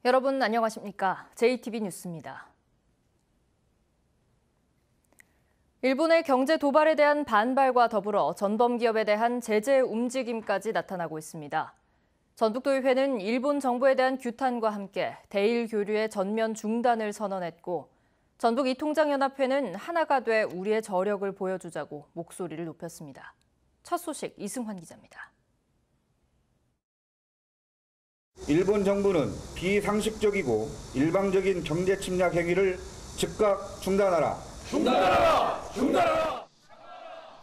여러분 안녕하십니까? JTB 뉴스입니다. 일본의 경제 도발에 대한 반발과 더불어 전범기업에 대한 제재 움직임까지 나타나고 있습니다. 전북도의회는 일본 정부에 대한 규탄과 함께 대일 교류의 전면 중단을 선언했고, 전북 이통장연합회는 하나가 돼 우리의 저력을 보여주자고 목소리를 높였습니다. 첫 소식 이승환 기자입니다. 일본 정부는 비상식적이고 일방적인 경제 침략 행위를 즉각 중단하라. 중단하라! 중단하라!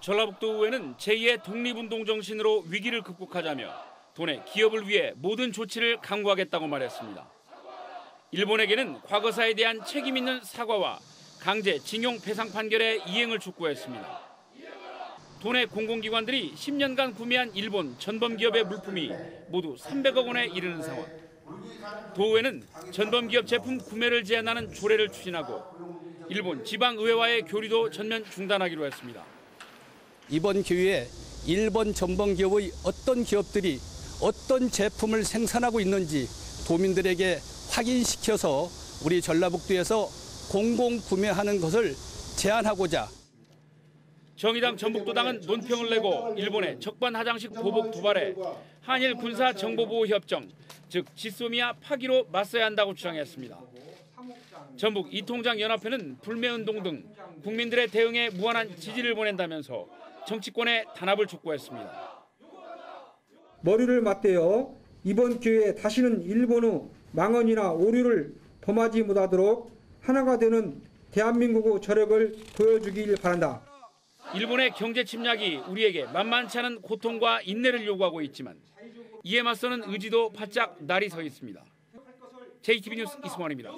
전라북도의회는 제2의 독립운동 정신으로 위기를 극복하자며 도내 기업을 위해 모든 조치를 강구하겠다고 말했습니다. 일본에게는 과거사에 대한 책임 있는 사과와 강제 징용 배상 판결의 이행을 촉구했습니다. 도내 공공기관들이 10년간 구매한 일본 전범기업의 물품이 모두 300억 원에 이르는 상황. 도의회는 전범기업 제품 구매를 제한하는 조례를 추진하고 일본 지방의회와의 교류도 전면 중단하기로 했습니다. 이번 기회에 일본 전범기업의 어떤 기업들이 어떤 제품을 생산하고 있는지 도민들에게 확인시켜서 우리 전라북도에서 공공구매하는 것을 제한하고자 정의당 전북도당은 논평을 내고 일본의 적반하장식 보복 도발에 한일 군사 정보보호 협정, 즉 지소미아 파기로 맞서야 한다고 주장했습니다. 전북 이통장연합회는 불매운동 등 국민들의 대응에 무한한 지지를 보낸다면서 정치권의 단합을 촉구했습니다. 머리를 맞대어 이번 기회에 다시는 일본의 망언이나 오류를 범하지 못하도록 하나가 되는 대한민국의 저력을 보여주길 바란다. 일본의 경제 침략이 우리에게 만만치 않은 고통과 인내를 요구하고 있지만 이에 맞서는 의지도 바짝 날이 서 있습니다. JTB 뉴스 이승환입니다.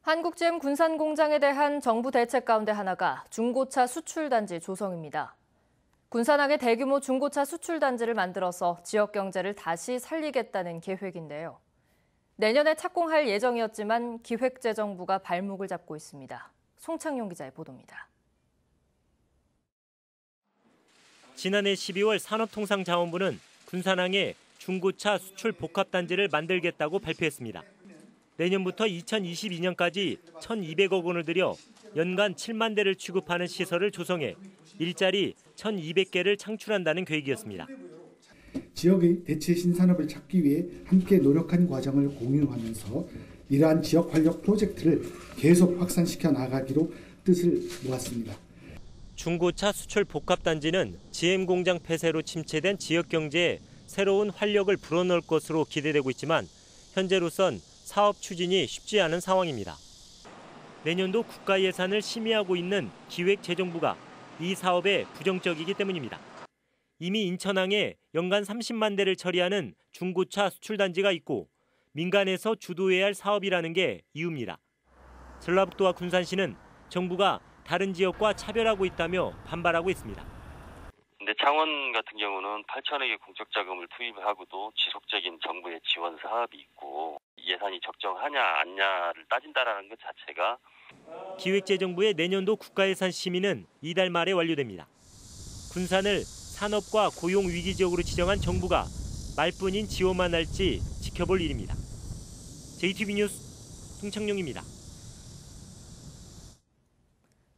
한국GM 군산공장에 대한 정부 대책 가운데 하나가 중고차 수출단지 조성입니다. 군산항에 대규모 중고차 수출단지를 만들어서 지역 경제를 다시 살리겠다는 계획인데요. 내년에 착공할 예정이었지만 기획재정부가 발목을 잡고 있습니다. 송창용 기자의 보도입니다. 지난해 12월 산업통상자원부는 군산항에 중고차 수출 복합단지를 만들겠다고 발표했습니다. 내년부터 2022년까지 1,200억 원을 들여 연간 7만 대를 취급하는 시설을 조성해 일자리 1,200개를 창출한다는 계획이었습니다. 지역의 대체 신산업을 찾기 위해 함께 노력한 과정을 공유하면서 이러한 지역 활력 프로젝트를 계속 확산시켜 나가기로 뜻을 모았습니다. 중고차 수출 복합단지는 GM 공장 폐쇄로 침체된 지역 경제에 새로운 활력을 불어넣을 것으로 기대되고 있지만 현재로선 사업 추진이 쉽지 않은 상황입니다. 내년도 국가 예산을 심의하고 있는 기획재정부가 이 사업에 부정적이기 때문입니다. 이미 인천항에 연간 30만 대를 처리하는 중고차 수출단지가 있고 민간에서 주도해야 할 사업이라는 게 이유입니다. 전라북도와 군산시는 정부가 다른 지역과 차별하고 있다며 반발하고 있습니다. 근데 창원 같은 경우는 8천억의 공적 자금을 투입하고도 지속적인 정부의 지원 사업이 있고 예산이 적정하냐 아니냐를 따진다라는 것 자체가 기획재정부의 내년도 국가예산 심의는 이달 말에 완료됩니다. 군산을 산업과 고용 위기 지역으로 지정한 정부가 말뿐인 지원만 할지 지켜볼 일입니다. JTB 뉴스 송창용입니다.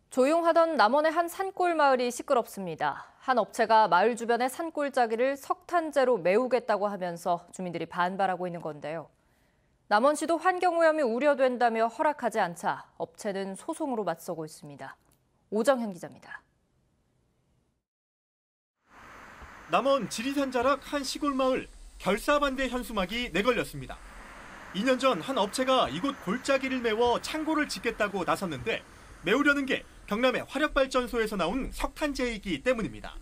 조용하던 남원의 한 산골 마을이 시끄럽습니다. 한 업체가 마을 주변의 산골짜기를 석탄재로 메우겠다고 하면서 주민들이 반발하고 있는 건데요. 남원시도 환경오염이 우려된다며 허락하지 않자 업체는 소송으로 맞서고 있습니다. 오정현 기자입니다. 남원 지리산 자락 한 시골 마을 결사반대 현수막이 내걸렸습니다. 2년 전 한 업체가 이곳 골짜기를 메워 창고를 짓겠다고 나섰는데 메우려는 게 경남의 화력발전소에서 나온 석탄재이기 때문입니다.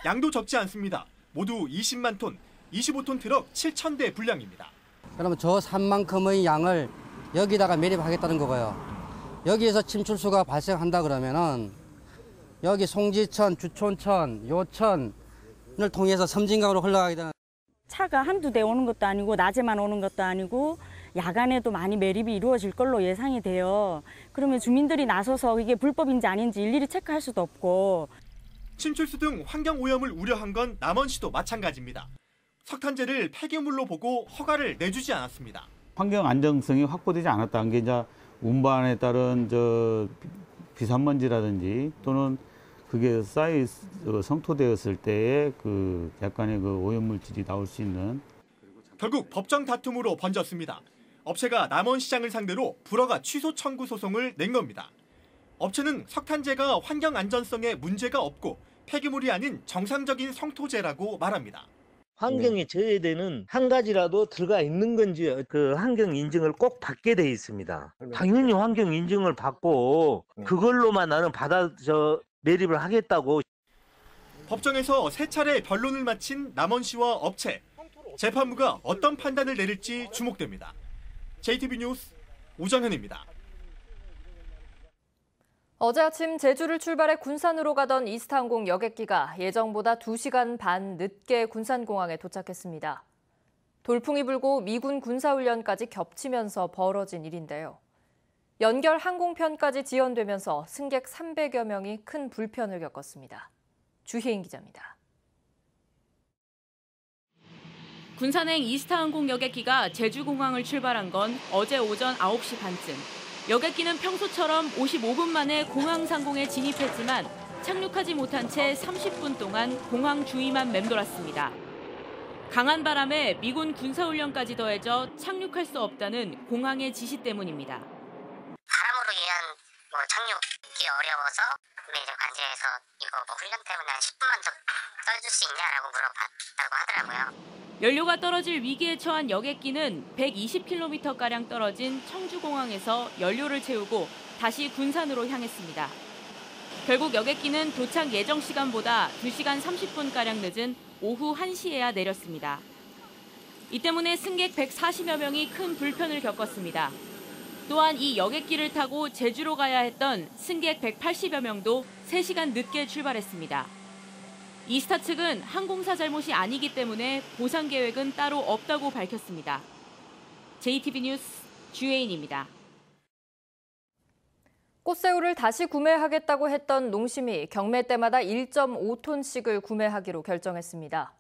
양도 적지 않습니다. 모두 20만 톤, 25톤 트럭 7,000대 분량입니다. 그러면 저 산만큼의 양을 여기다가 매립하겠다는 거고요. 여기에서 침출수가 발생한다 그러면은 여기 송지천, 주촌천, 요천을 통해서 섬진강으로 흘러가게 되는 차가 한두 대 오는 것도 아니고 낮에만 오는 것도 아니고 야간에도 많이 매립이 이루어질 걸로 예상이 돼요. 그러면 주민들이 나서서 이게 불법인지 아닌지 일일이 체크할 수도 없고. 침출수 등 환경오염을 우려한 건 남원시도 마찬가지입니다. 석탄재를 폐기물로 보고 허가를 내주지 않았습니다. 환경 안정성이 확보되지 않았다는 게 이제 운반에 따른 비산먼지라든지 또는 그게 성토되었을 때의 그 약간의 그 오염물질이 나올 수 있는. 결국 법정 다툼으로 번졌습니다. 업체가 남원시장을 상대로 불허가 취소 청구 소송을 낸 겁니다. 업체는 석탄재가 환경 안전성에 문제가 없고 폐기물이 아닌 정상적인 성토재라고 말합니다. 환경에 저해되는 한 가지라도 들어가 있는 건지 그 환경 인증을 꼭 받게 돼 있습니다. 당연히 환경 인증을 받고 그걸로만 나는 매립을 하겠다고. 법정에서 세 차례 변론을 마친 남원시와 업체. 재판부가 어떤 판단을 내릴지 주목됩니다. JTB 뉴스 오정현입니다. 어제 아침 제주를 출발해 군산으로 가던 이스타항공 여객기가 예정보다 2시간 반 늦게 군산공항에 도착했습니다. 돌풍이 불고 미군 군사훈련까지 겹치면서 벌어진 일인데요. 연결 항공편까지 지연되면서 승객 300여 명이 큰 불편을 겪었습니다. 주혜인 기자입니다. 군산행 이스타항공 여객기가 제주공항을 출발한 건 어제 오전 9시 반쯤. 여객기는 평소처럼 55분 만에 공항 상공에 진입했지만 착륙하지 못한 채 30분 동안 공항 주위만 맴돌았습니다. 강한 바람에 미군 군사훈련까지 더해져 착륙할 수 없다는 공항의 지시 때문입니다. 바람으로 인한 착륙이 어려워서 이제 관제해서 이거 훈련 때문에 한 10분만 더 떠줄 수 있냐라고 물어봤다고 하더라고요. 연료가 떨어질 위기에 처한 여객기는 120km가량 떨어진 청주공항에서 연료를 채우고 다시 군산으로 향했습니다. 결국 여객기는 도착 예정 시간보다 2시간 30분가량 늦은 오후 1시에야 내렸습니다. 이 때문에 승객 140여 명이 큰 불편을 겪었습니다. 또한 이 여객기를 타고 제주로 가야 했던 승객 180여 명도 3시간 늦게 출발했습니다. 이스타 측은 항공사 잘못이 아니기 때문에 보상 계획은 따로 없다고 밝혔습니다. JTB 뉴스 주혜인입니다. 꽃새우를 다시 구매하겠다고 했던 농심이 경매 때마다 1.5톤씩을 구매하기로 결정했습니다.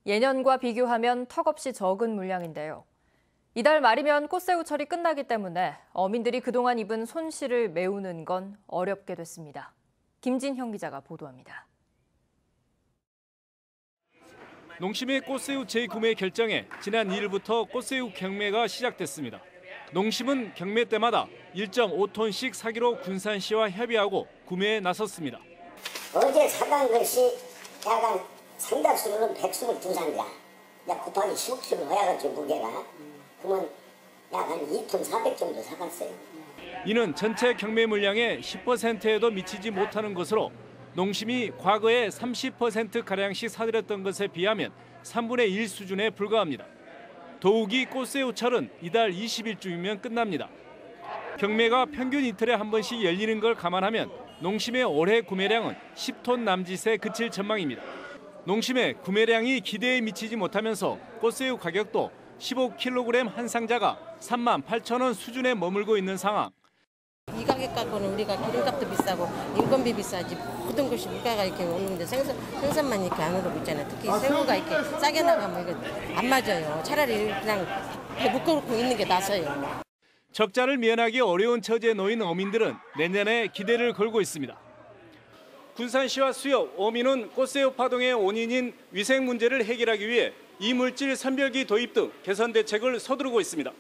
예년과 비교하면 턱없이 적은 물량인데요. 이달 말이면 꽃새우철이 끝나기 때문에 어민들이 그동안 입은 손실을 메우는 건 어렵게 됐습니다. 김진형 기자가 보도합니다. 농심의 꽃새우 재구매 결정에 지난 2일부터 꽃새우 경매가 시작됐습니다. 농심은 경매 때마다 1.5톤씩 사기로 군산시와 협의하고 구매에 나섰습니다. 어제 사간 것이 약간 상당수는 122장이야. 곱하기 15kg 해야겠죠, 무게가. 그러면 약 한 2톤 400 정도 사갔어요. 이는 전체 경매 물량의 10%에도 미치지 못하는 것으로 농심이 과거에 30%가량씩 사들였던 것에 비하면 3분의 1 수준에 불과합니다. 더욱이 꽃새우철은 이달 20일쯤이면 끝납니다. 경매가 평균 이틀에 한 번씩 열리는 걸 감안하면 농심의 올해 구매량은 10톤 남짓에 그칠 전망입니다. 농심의 구매량이 기대에 미치지 못하면서 꽃새우 가격도 15kg 한 상자가 38,000원 수준에 머물고 있는 상황. 이 가격 갖고는 우리가 기름값도 비싸고 인건비 비싸지 모든 것이 물가가 이렇게 오는데 생선만 이렇게 안 오르고 있잖아요. 특히 새우가 이렇게 싸게 나가면 이거 안 맞아요. 차라리 그냥 묶어놓고 있는 게 나서요. 적자를 면하기 어려운 처지에 놓인 어민들은 내년에 기대를 걸고 있습니다. 군산시와 수협, 어민은 꽃새우 파동의 원인인 위생 문제를 해결하기 위해 이물질 선별기 도입 등 개선 대책을 서두르고 있습니다.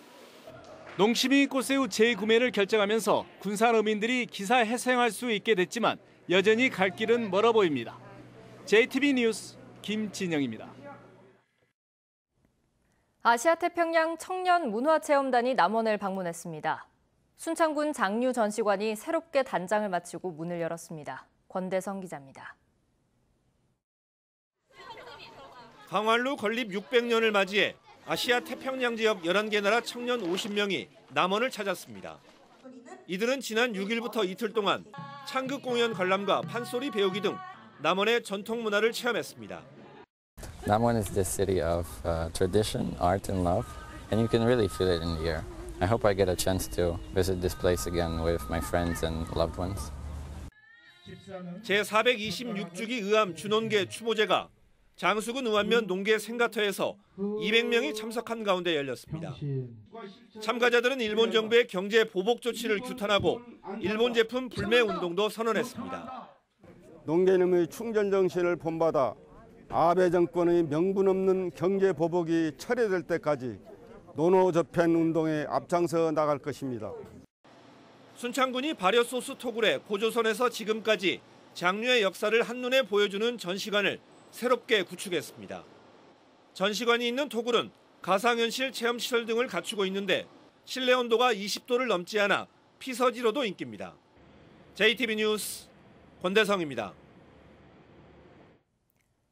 농심이 꽃새우 재구매를 결정하면서 군산 어민들이 기사 해생할 수 있게 됐지만 여전히 갈 길은 멀어 보입니다. JTB 뉴스 김진영입니다. 아시아태평양 청년문화체험단이 남원을 방문했습니다. 순창군 장류 전시관이 새롭게 단장을 마치고 문을 열었습니다. 권대성 기자입니다. 강활로 건립 600년을 맞이해 아시아 태평양 지역 11개 나라 청년 50명이 남원을 찾았습니다. 이들은 지난 6일부터 이틀 동안 창극 공연 관람과 판소리 배우기 등 남원의 전통 문화를 체험했습니다. Namon is the city of tradition, art, and love, and you can really feel it in the air. I hope I get a chance to visit this place again with my friends and loved ones. 제426주기 의암 준원계 추모제가 장수군 의안면 농계 생가터에서 200명이 참석한 가운데 열렸습니다. 참가자들은 일본 정부의 경제 보복 조치를 규탄하고 일본 제품 불매 운동도 선언했습니다. 농계님의 충전 정신을 본받아 아베 정권의 명분 없는 경제 보복이 철회될 때까지 노노저편 운동에 앞장서 나갈 것입니다. 순창군이 발효 소스 토굴에 고조선에서 지금까지 장류의 역사를 한눈에 보여주는 전시관을 새롭게 구축했습니다. 전시관이 있는 토굴은 가상현실 체험시설 등을 갖추고 있는데 실내 온도가 20도를 넘지 않아 피서지로도 인기입니다. JTB 뉴스 권대성입니다.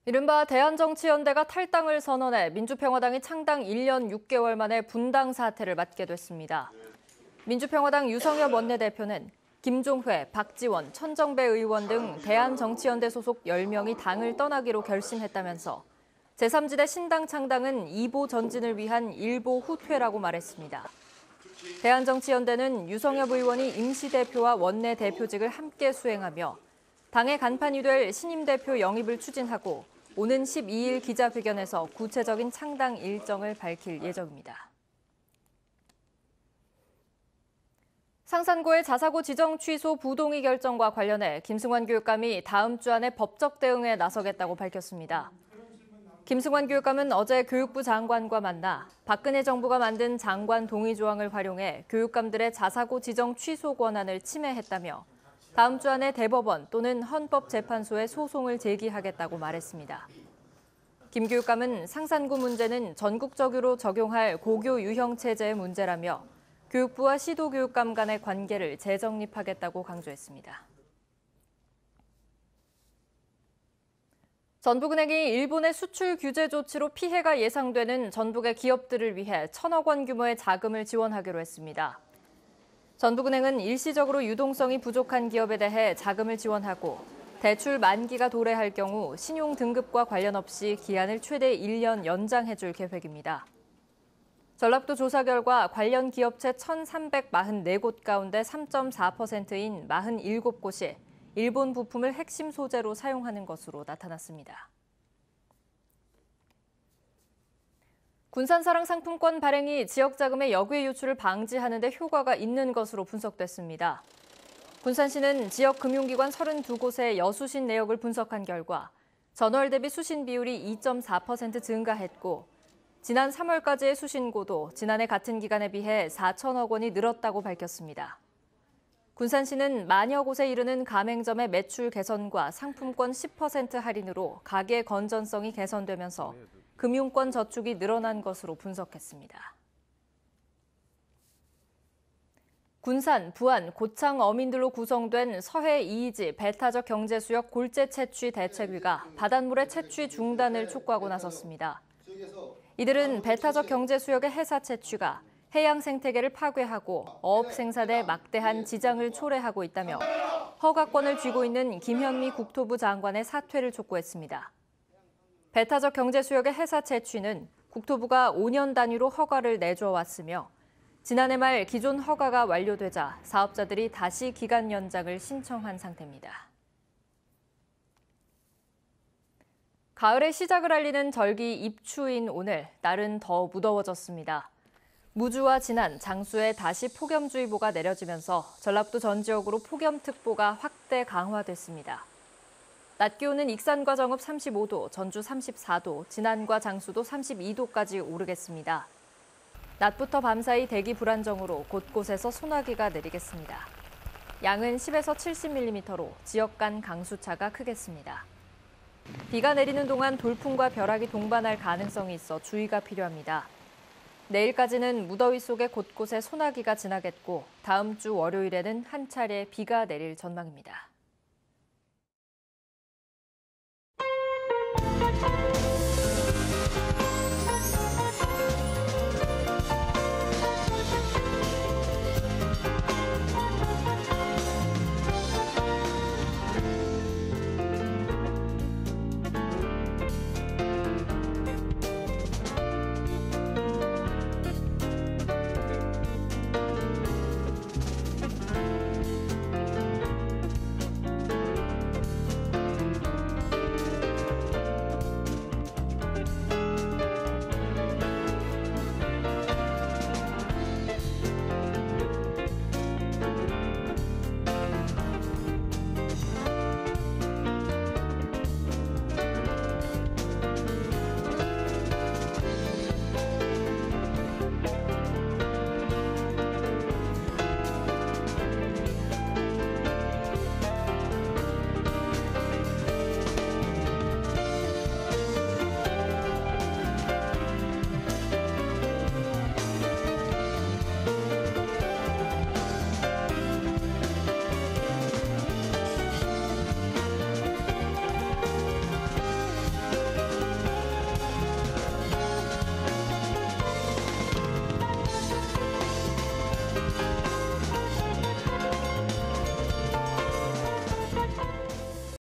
이른바 대한정치연대가 탈당을 선언해 민주평화당이 창당 1년 6개월 만에 분당 사태를 맞게 됐습니다. 민주평화당 유성엽 원내대표는 김종회, 박지원, 천정배 의원 등 대한정치연대 소속 10명이 당을 떠나기로 결심했다면서 제3지대 신당 창당은 2보 전진을 위한 1보 후퇴라고 말했습니다. 대한정치연대는 유성엽 의원이 임시대표와 원내대표직을 함께 수행하며 당의 간판이 될 신임 대표 영입을 추진하고 오는 12일 기자회견에서 구체적인 창당 일정을 밝힐 예정입니다. 상산고의 자사고 지정 취소 부동의 결정과 관련해 김승환 교육감이 다음 주 안에 법적 대응에 나서겠다고 밝혔습니다. 김승환 교육감은 어제 교육부 장관과 만나 박근혜 정부가 만든 장관 동의 조항을 활용해 교육감들의 자사고 지정 취소 권한을 침해했다며 다음 주 안에 대법원 또는 헌법재판소에 소송을 제기하겠다고 말했습니다. 김 교육감은 상산고 문제는 전국적으로 적용할 고교 유형 체제의 문제라며 교육부와 시도교육감 간의 관계를 재정립하겠다고 강조했습니다. 전북은행이 일본의 수출 규제 조치로 피해가 예상되는 전북의 기업들을 위해 1,000억 원 규모의 자금을 지원하기로 했습니다. 전북은행은 일시적으로 유동성이 부족한 기업에 대해 자금을 지원하고 대출 만기가 도래할 경우 신용 등급과 관련 없이 기한을 최대 1년 연장해줄 계획입니다. 전라북도 조사 결과 관련 기업체 1,344곳 가운데 3.4%인 47곳이 일본 부품을 핵심 소재로 사용하는 것으로 나타났습니다. 군산사랑 상품권 발행이 지역자금의 역외 유출을 방지하는 데 효과가 있는 것으로 분석됐습니다. 군산시는 지역 금융기관 32곳의 여수신 내역을 분석한 결과 전월 대비 수신 비율이 2.4% 증가했고 지난 3월까지의 수신고도 지난해 같은 기간에 비해 4천억 원이 늘었다고 밝혔습니다. 군산시는 만여 곳에 이르는 가맹점의 매출 개선과 상품권 10% 할인으로 가게 건전성이 개선되면서 금융권 저축이 늘어난 것으로 분석했습니다. 군산, 부안, 고창 어민들로 구성된 서해 이이지 배타적 경제수역 골재 채취 대책위가 바닷물의 채취 중단을 촉구하고 나섰습니다. 이들은 배타적 경제수역의 해사 채취가 해양 생태계를 파괴하고 어업 생산에 막대한 지장을 초래하고 있다며 허가권을 쥐고 있는 김현미 국토부 장관의 사퇴를 촉구했습니다. 배타적 경제수역의 해사 채취는 국토부가 5년 단위로 허가를 내줘 왔으며 지난해 말 기존 허가가 완료되자 사업자들이 다시 기간 연장을 신청한 상태입니다. 가을의 시작을 알리는 절기 입추인 오늘, 날은 더 무더워졌습니다. 무주와 진안, 장수에 다시 폭염주의보가 내려지면서 전라북도 전 지역으로 폭염특보가 확대 강화됐습니다. 낮 기온은 익산과 정읍 35도, 전주 34도, 진안과 장수도 32도까지 오르겠습니다. 낮부터 밤사이 대기 불안정으로 곳곳에서 소나기가 내리겠습니다. 양은 10에서 70mm로 지역 간 강수차가 크겠습니다. 비가 내리는 동안 돌풍과 벼락이 동반할 가능성이 있어 주의가 필요합니다. 내일까지는 무더위 속에 곳곳에 소나기가 지나겠고 다음 주 월요일에는 한 차례 비가 내릴 전망입니다.